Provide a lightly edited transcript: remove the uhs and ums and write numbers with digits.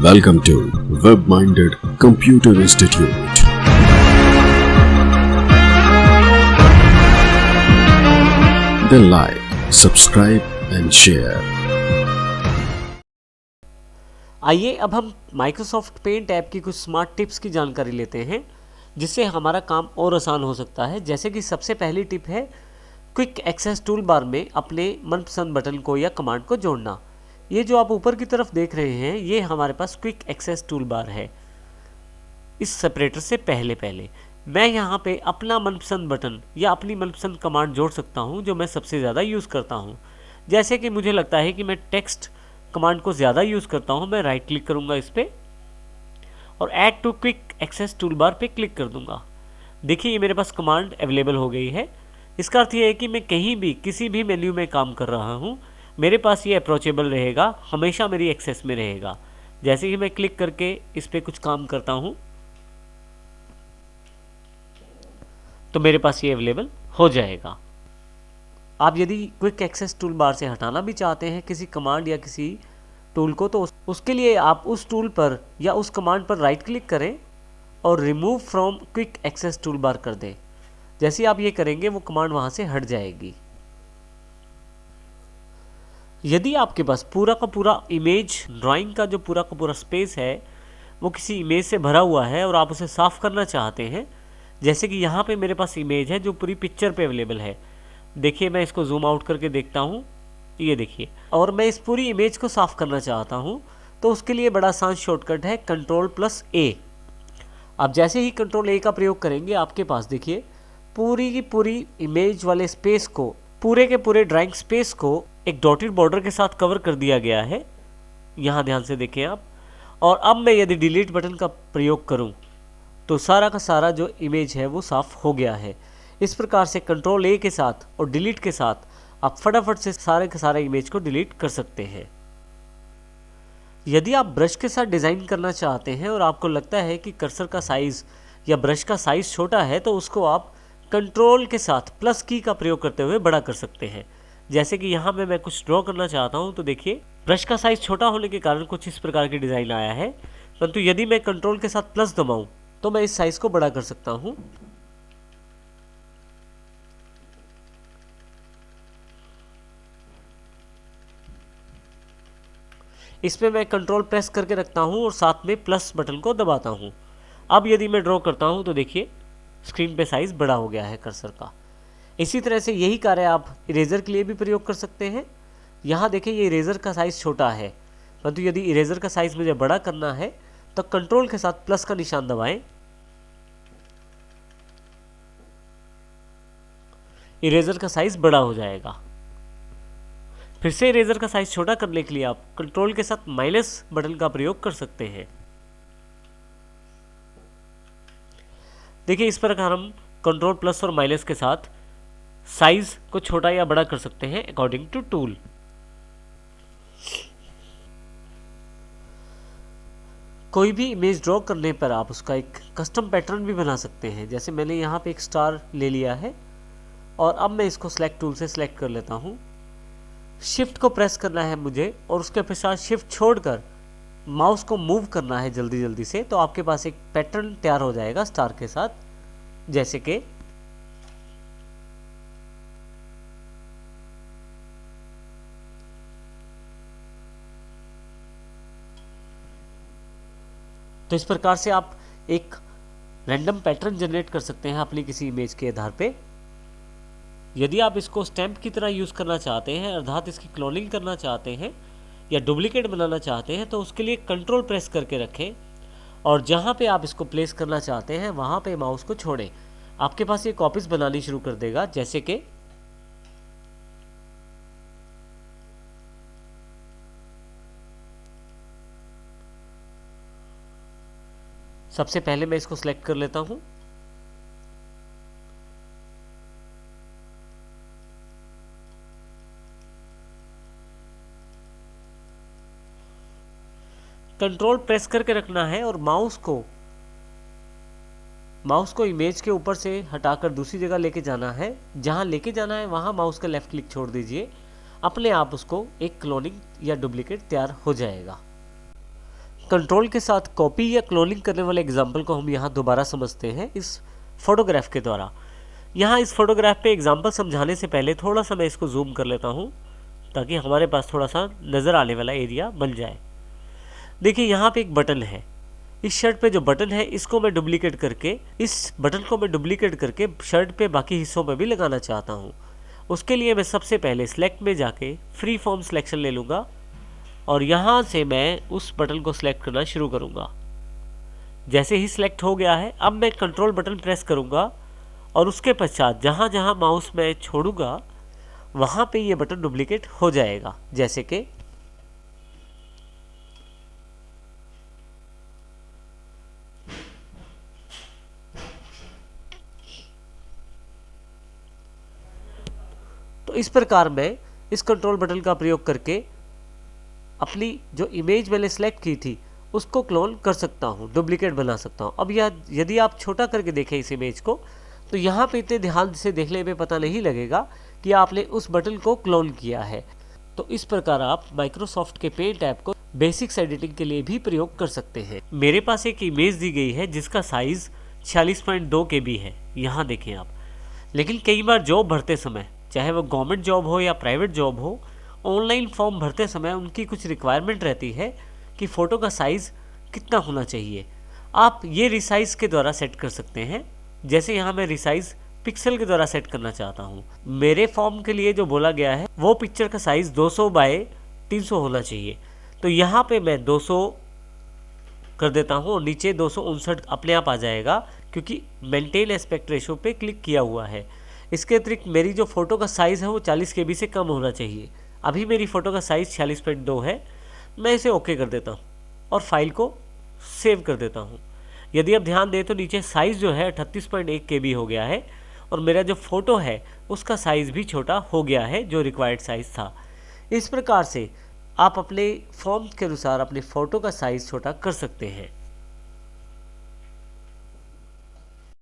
Welcome to Web-Minded Computer Institute. Then like, subscribe and share. आइए अब हम Microsoft paint app की कुछ स्मार्ट टिप्स की जानकारी लेते हैं जिससे हमारा काम और आसान हो सकता है। जैसे कि सबसे पहली टिप है क्विक एक्सेस टूल बार में अपने मनपसंद बटन को या कमांड को जोड़ना। ये जो आप ऊपर की तरफ देख रहे हैं ये हमारे पास क्विक एक्सेस टूल बार है। इस सेपरेटर से पहले मैं यहाँ पे अपना मनपसंद बटन या अपनी मनपसंद कमांड जोड़ सकता हूँ जो मैं सबसे ज़्यादा यूज़ करता हूँ। जैसे कि मुझे लगता है कि मैं टेक्स्ट कमांड को ज़्यादा यूज़ करता हूँ, मैं राइट क्लिक करूँगा इस पर और add to quick access tool bar पे क्लिक कर दूँगा। देखिए ये मेरे पास कमांड अवेलेबल हो गई है। इसका अर्थ ये है कि मैं कहीं भी किसी भी मेन्यू में काम कर रहा हूँ, मेरे पास ये अप्रोचेबल रहेगा, हमेशा मेरी एक्सेस में रहेगा। जैसे कि मैं क्लिक करके इस पर कुछ काम करता हूँ तो मेरे पास ये अवेलेबल हो जाएगा। आप यदि क्विक एक्सेस टूल बार से हटाना भी चाहते हैं किसी कमांड या किसी टूल को, तो उसके लिए आप उस टूल पर या उस कमांड पर राइट क्लिक करें और remove from quick access tool bar कर दें। जैसे आप ये करेंगे वो कमांड वहाँ से हट जाएगी। यदि आपके पास पूरा का पूरा इमेज ड्राइंग का जो पूरा का पूरा स्पेस है वो किसी इमेज से भरा हुआ है और आप उसे साफ़ करना चाहते हैं, जैसे कि यहाँ पे मेरे पास इमेज है जो पूरी पिक्चर पे अवेलेबल है। देखिए मैं इसको जूम आउट करके देखता हूँ, ये देखिए, और मैं इस पूरी इमेज को साफ़ करना चाहता हूँ तो उसके लिए बड़ा आसान शॉर्टकट है Ctrl+A। आप जैसे ही Ctrl+A का प्रयोग करेंगे आपके पास देखिए पूरी की पूरी इमेज वाले स्पेस को, पूरे के पूरे ड्राइंग स्पेस को एक डॉटेड बॉर्डर के साथ कवर कर दिया गया है। यहाँ ध्यान से देखें आप। और अब मैं यदि डिलीट बटन का प्रयोग करूँ तो सारा का सारा जो इमेज है वो साफ़ हो गया है। इस प्रकार से Ctrl+A के साथ और डिलीट के साथ आप फटाफट से सारे के सारे इमेज को डिलीट कर सकते हैं। यदि आप ब्रश के साथ डिज़ाइन करना चाहते हैं और आपको लगता है कि कर्सर का साइज़ या ब्रश का साइज़ छोटा है तो उसको आप कंट्रोल के साथ प्लस की का प्रयोग करते हुए बड़ा कर सकते हैं। जैसे कि यहाँ मैं कुछ ड्रॉ करना चाहता हूँ तो देखिए ब्रश का साइज़ छोटा होने के कारण कुछ इस प्रकार की डिज़ाइन आया है, परंतु यदि मैं कंट्रोल के साथ प्लस दबाऊँ तो मैं इस साइज़ को बड़ा कर सकता हूँ। इसमें मैं कंट्रोल प्रेस करके रखता हूँ और साथ में प्लस बटन को दबाता हूँ। अब यदि मैं ड्रॉ करता हूँ तो देखिए स्क्रीन पे साइज़ बड़ा हो गया है कर्सर का। इसी तरह से यही कार्य आप इरेज़र के लिए भी प्रयोग कर सकते हैं। यहाँ देखिए ये इरेज़र का साइज़ छोटा है, परंतु यदि इरेज़र का साइज़ मुझे बड़ा करना है तो कंट्रोल के साथ प्लस का निशान दबाएं। इरेज़र का साइज़ बड़ा हो जाएगा। फिर से इरेज़र का साइज़ छोटा करने के लिए आप कंट्रोल के साथ माइनस बटन का प्रयोग कर सकते हैं। देखिए इस प्रकार हम कंट्रोल प्लस और माइनस के साथ साइज़ को छोटा या बड़ा कर सकते हैं अकॉर्डिंग टू टूल। कोई भी इमेज ड्रॉ करने पर आप उसका एक कस्टम पैटर्न भी बना सकते हैं। जैसे मैंने यहाँ पे एक स्टार ले लिया है और अब मैं इसको सेलेक्ट टूल से सेलेक्ट कर लेता हूँ। शिफ्ट को प्रेस करना है मुझे और उसके पश्चात शिफ्ट छोड़कर माउस को मूव करना है जल्दी जल्दी से, तो आपके पास एक पैटर्न तैयार हो जाएगा स्टार के साथ। जैसे कि तो इस प्रकार से आप एक रैंडम पैटर्न जनरेट कर सकते हैं अपनी किसी इमेज के आधार पे। यदि आप इसको स्टैम्प की तरह यूज़ करना चाहते हैं, अर्थात इसकी क्लोनिंग करना चाहते हैं या डुप्लीकेट बनाना चाहते हैं, तो उसके लिए कंट्रोल प्रेस करके रखें और जहाँ पे आप इसको प्लेस करना चाहते हैं वहाँ पे माउस को छोड़ें। आपके पास ये कॉपीज़ बनानी शुरू कर देगा। जैसे कि सबसे पहले मैं इसको सिलेक्ट कर लेता हूँ। कंट्रोल प्रेस करके रखना है और माउस को इमेज के ऊपर से हटाकर दूसरी जगह लेके जाना है। जहाँ लेके जाना है वहाँ माउस का लेफ्ट क्लिक छोड़ दीजिए, अपने आप उसको एक क्लोनिंग या डुप्लीकेट तैयार हो जाएगा। कंट्रोल के साथ कॉपी या क्लोनिंग करने वाले एग्जाम्पल को हम यहाँ दोबारा समझते हैं इस फोटोग्राफ के द्वारा। यहाँ इस फोटोग्राफ पे एग्जाम्पल समझाने से पहले थोड़ा सा मैं इसको जूम कर लेता हूँ ताकि हमारे पास थोड़ा सा नज़र आने वाला एरिया बन जाए। देखिए यहाँ पे एक बटन है, इस शर्ट पे जो बटन है इसको मैं डुप्लीकेट करके शर्ट पे बाकी हिस्सों में भी लगाना चाहता हूँ। उसके लिए मैं सबसे पहले सिलेक्ट में जाके फ्री फॉर्म सिलेक्शन ले लूँगा और यहाँ से मैं उस बटन को सिलेक्ट करना शुरू करूँगा। जैसे ही सिलेक्ट हो गया है, अब मैं कंट्रोल बटन प्रेस करूँगा और उसके पश्चात जहाँ जहाँ माउस में छोड़ूंगा वहाँ पे ये बटन डुप्लीकेट हो जाएगा। जैसे कि तो इस प्रकार मैं इस कंट्रोल बटन का प्रयोग करके अपनी जो इमेज मैंने सेलेक्ट की थी उसको क्लोन कर सकता हूँ, डुप्लीकेट बना सकता हूँ। अब यदि आप छोटा करके देखें इस इमेज को तो यहाँ पे इतने ध्यान से देखने में पता नहीं लगेगा कि आपने उस बटन को क्लोन किया है। तो इस प्रकार आप माइक्रोसॉफ्ट के पेंट ऐप को बेसिक्स एडिटिंग के लिए भी प्रयोग कर सकते हैं। मेरे पास एक इमेज दी गई है जिसका साइज 46.2 KB है, यहाँ देखें आप। लेकिन कई बार जॉब भरते समय, चाहे वो गवर्नमेंट जॉब हो या प्राइवेट जॉब हो, ऑनलाइन फॉर्म भरते समय उनकी कुछ रिक्वायरमेंट रहती है कि फ़ोटो का साइज़ कितना होना चाहिए। आप ये रिसाइज़ के द्वारा सेट कर सकते हैं। जैसे यहाँ मैं रिसाइज़ पिक्सल के द्वारा सेट करना चाहता हूँ। मेरे फॉर्म के लिए जो बोला गया है वो पिक्चर का साइज़ 200 बाय 300 होना चाहिए। तो यहाँ पे मैं 200 कर देता हूँ और नीचे 259 अपने आप आ जाएगा क्योंकि मेंटेन एस्पेक्ट रेशो पे क्लिक किया हुआ है। इसके अतिरिक्त मेरी जो फ़ोटो का साइज़ है वो 40 KB से कम होना चाहिए। अभी मेरी फ़ोटो का साइज़ 46.2 है। मैं इसे ओके कर देता हूँ और फाइल को सेव कर देता हूँ। यदि आप ध्यान दें तो नीचे साइज़ जो है 38.1 KB हो गया है और मेरा जो फ़ोटो है उसका साइज़ भी छोटा हो गया है जो रिक्वायर्ड साइज़ था। इस प्रकार से आप अपने फॉर्म के अनुसार अपने फ़ोटो का साइज़ छोटा कर सकते हैं।